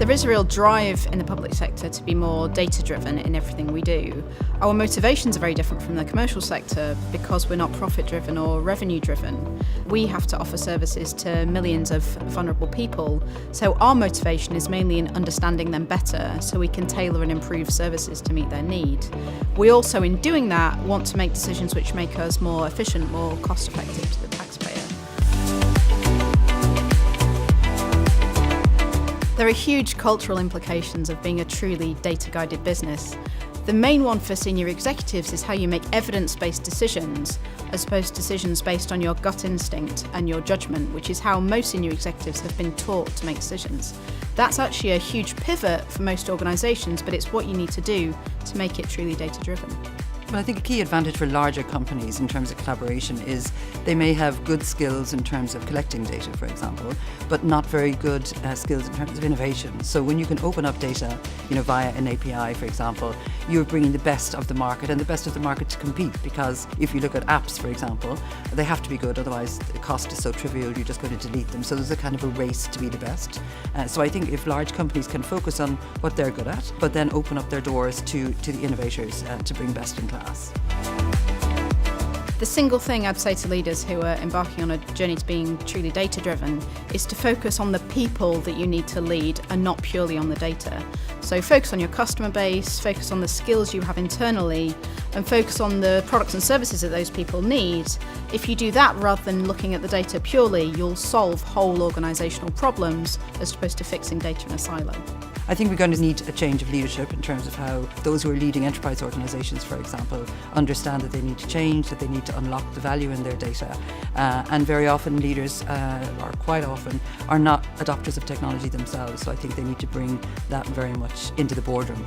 There is a real drive in the public sector to be more data-driven in everything we do. Our motivations are very different from the commercial sector because we're not profit-driven or revenue-driven. We have to offer services to millions of vulnerable people, so our motivation is mainly in understanding them better so we can tailor and improve services to meet their need. We also, in doing that, want to make decisions which make us more efficient, more cost-effective to the taxpayer. There are huge cultural implications of being a truly data-guided business. The main one for senior executives is how you make evidence-based decisions as opposed to decisions based on your gut instinct and your judgment, which is how most senior executives have been taught to make decisions. That's actually a huge pivot for most organisations, but it's what you need to do to make it truly data-driven. Well, I think a key advantage for larger companies in terms of collaboration is they may have good skills in terms of collecting data, for example, but not very good skills in terms of innovation. So when you can open up data, via an API, for example, you're bringing the best of the market and the best of the market to compete. Because if you look at apps, for example, they have to be good, otherwise the cost is so trivial, you're just going to delete them. So there's a kind of a race to be the best. So I think if large companies can focus on what they're good at, but then open up their doors to the innovators to bring best in class. The single thing I'd say to leaders who are embarking on a journey to being truly data-driven is to focus on the people that you need to lead and not purely on the data. So focus on your customer base, focus on the skills you have internally, and focus on the products and services that those people need. If you do that rather than looking at the data purely, you'll solve whole organisational problems as opposed to fixing data in a silo. I think we're going to need a change of leadership in terms of how those who are leading enterprise organisations, for example, understand that they need to change, that they need to unlock the value in their data. And very often leaders, or quite often, are not adopters of technology themselves. So I think they need to bring that very much into the boardroom.